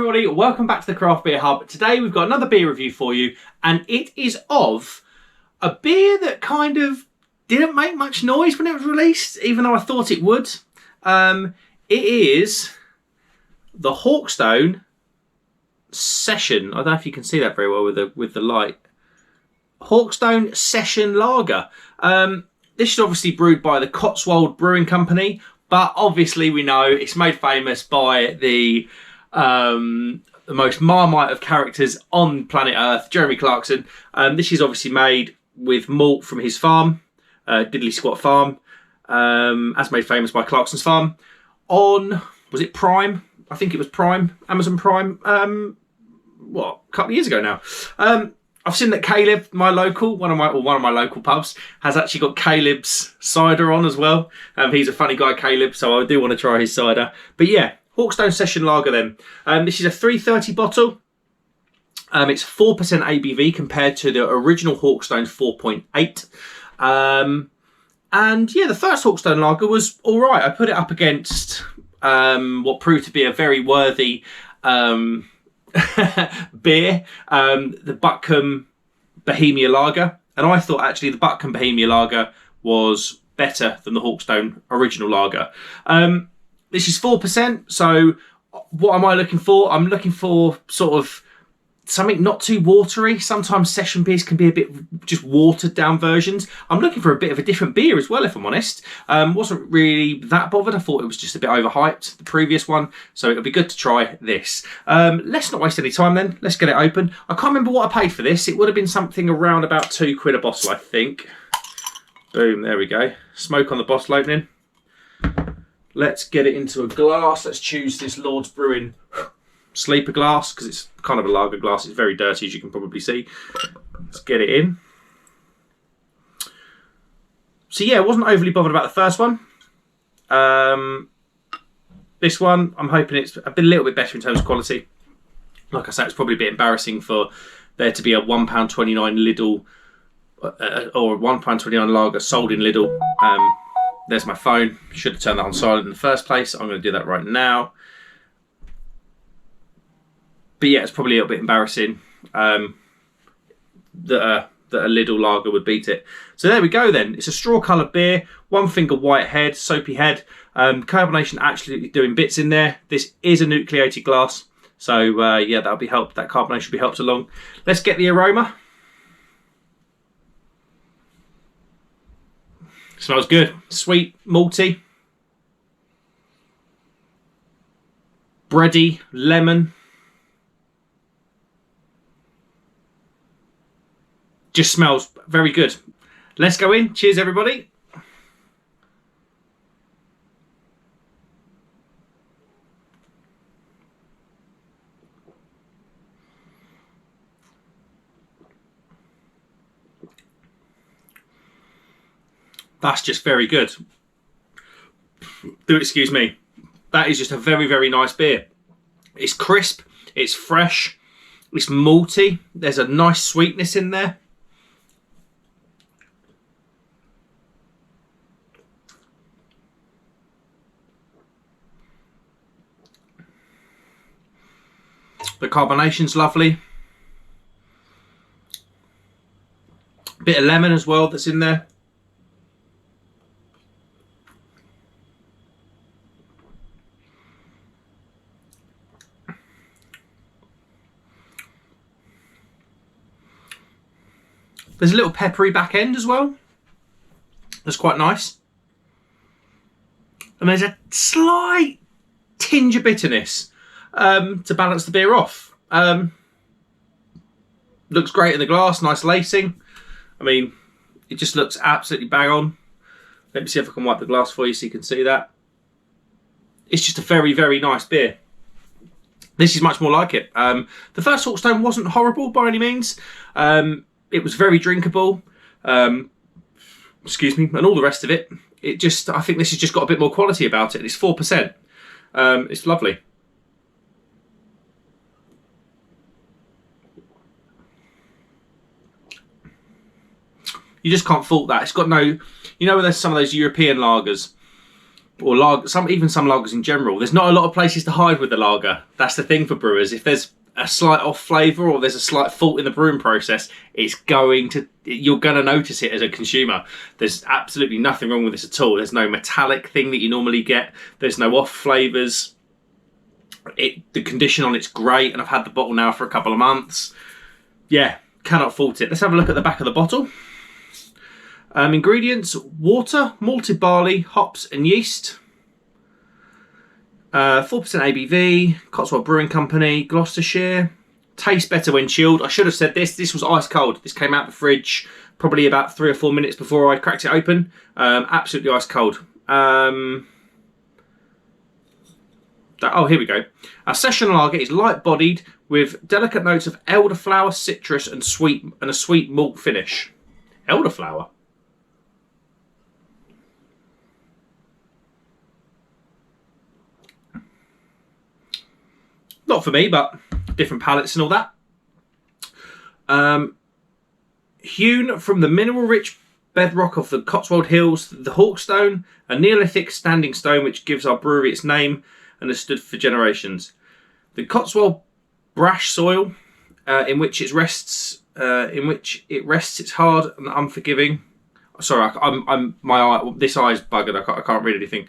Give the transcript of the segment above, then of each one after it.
everybody, welcome back to the Craft Beer Hub. Today we've got another beer review for you, and it is of a beer that kind of didn't make much noise when it was released, even though I thought it would. It is the Hawkstone Session. I don't know if you can see that very well with the light. Hawkstone Session Lager. This is obviously brewed by the Cotswold Brewing Company, but obviously we know it's made famous by the most Marmite of characters on planet Earth, Jeremy Clarkson. This is obviously made with malt from his farm, Diddley Squat Farm, as made famous by Clarkson's farm. On, was it Prime? I think it was Prime, Amazon Prime, a couple of years ago now. I've seen that Caleb, one of my local pubs, has actually got Caleb's cider on as well. He's a funny guy, Caleb, so I do want to try his cider. But yeah, Hawkstone Session Lager then. This is a 330 bottle. It's 4% ABV compared to the original Hawkstone's 4.8. And yeah, the first Hawkstone Lager was all right. I put it up against what proved to be a very worthy beer, the Buckham Bohemia Lager, and I thought actually the Buckham Bohemia Lager was better than the Hawkstone original lager. This is 4%, so what am I looking for? I'm looking for sort of something not too watery. Sometimes session beers can be a bit just watered down versions. I'm looking for a bit of a different beer as well, if I'm honest. Wasn't really that bothered. I thought it was just a bit overhyped, the previous one, so it'll be good to try this. Let's not waste any time then. Let's get it open. I can't remember what I paid for this. It would have been something around about £2 a bottle, I think. Boom, there we go. Smoke on the bottle opening. Let's get it into a glass. Let's choose this Lord's Brewing sleeper glass, because it's kind of a lager glass. It's very dirty, as you can probably see. Let's get it in. So yeah, I wasn't overly bothered about the first one. This one, I'm hoping it's a little bit better in terms of quality. Like I said, it's probably a bit embarrassing for there to be a £1.29 Lidl or £1.29 lager sold in Lidl. There's my phone. Should have turned that on silent in the first place. I'm going to do that right now. But yeah, it's probably a little bit embarrassing that a Lidl lager would beat it. So there we go then. It's a straw-coloured beer, one finger white head, soapy head. Carbonation actually doing bits in there. This is a nucleated glass. So yeah, that'll be helped. That carbonation will be helped along. Let's get the aroma. Smells good. Sweet, malty, bready, lemon. Just smells very good. Let's go in. Cheers, everybody. That's just very good. Do excuse me. That is just a very, very nice beer. It's crisp. It's fresh. It's malty. There's a nice sweetness in there. The carbonation's lovely. Bit of lemon as well that's in there. There's a little peppery back end as well. That's quite nice. And there's a slight tinge of bitterness to balance the beer off. Looks great in the glass, nice lacing. I mean, it just looks absolutely bang on. Let me see if I can wipe the glass for you so you can see that. It's just a very, very nice beer. This is much more like it. The first Hawkstone wasn't horrible by any means. It was very drinkable. Excuse me, and all the rest of it. I think this has just got a bit more quality about it. It's 4%. It's lovely. You just can't fault that. It's got no, you know, there's some of those European lagers or lager, even some lagers in general. There's not a lot of places to hide with the lager. That's the thing for brewers. If there's a slight off flavour or there's a slight fault in the brewing process, you're going to notice it as a consumer. There's absolutely nothing wrong with this at all. There's no metallic thing that you normally get. There's no off flavours. The condition on it's great, and I've had the bottle now for a couple of months. Yeah, cannot fault it. Let's have a look at the back of the bottle. Ingredients: water, malted barley, hops and yeast. 4% ABV, Cotswold Brewing Company, Gloucestershire. Tastes better when chilled. I should have said this. This was ice cold. This came out the fridge probably about 3 or 4 minutes before I cracked it open. Absolutely ice cold. Oh, here we go. Our session lager is light-bodied with delicate notes of elderflower, citrus, and a sweet malt finish. Elderflower. Not for me, but different palates and all that. Hewn from the mineral-rich bedrock of the Cotswold Hills, the Hawkstone, a Neolithic standing stone which gives our brewery its name and has stood for generations. The Cotswold brash soil in which it rests its hard and unforgiving. Sorry, this eye's buggered. I can't read anything.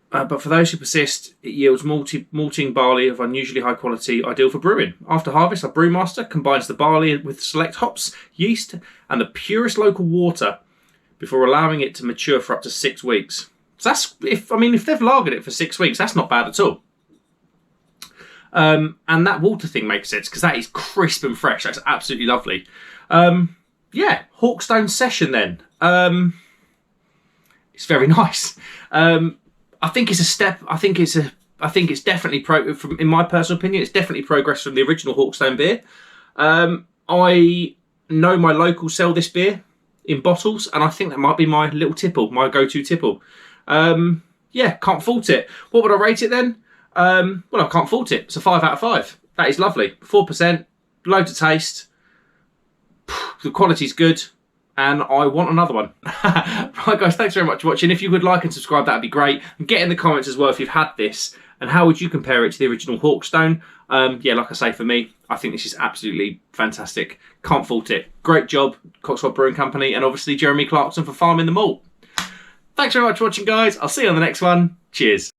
But for those who persist, it yields malting barley of unusually high quality, ideal for brewing. After harvest, our brewmaster combines the barley with select hops, yeast, and the purest local water before allowing it to mature for up to 6 weeks. So if they've lagered it for 6 weeks, that's not bad at all. And that water thing makes sense because that is crisp and fresh. That's absolutely lovely. Yeah, Hawkstone Session then. It's very nice. I think it's a step. I think it's definitely in my personal opinion, it's definitely progress from the original Hawkstone beer. I know my locals sell this beer in bottles, and I think that might be my little tipple, my go-to tipple. Yeah, can't fault it. What would I rate it then? Well, I can't fault it. It's a 5 out of 5. That is lovely. 4%, loads of taste. The quality's good. And I want another one. Right, guys, thanks very much for watching. If you would like and subscribe, that'd be great. And get in the comments as well if you've had this. And how would you compare it to the original Hawkstone? Yeah, like I say, for me, I think this is absolutely fantastic. Can't fault it. Great job, Cotswold Brewing Company. And obviously, Jeremy Clarkson for farming the malt. Thanks very much for watching, guys. I'll see you on the next one. Cheers.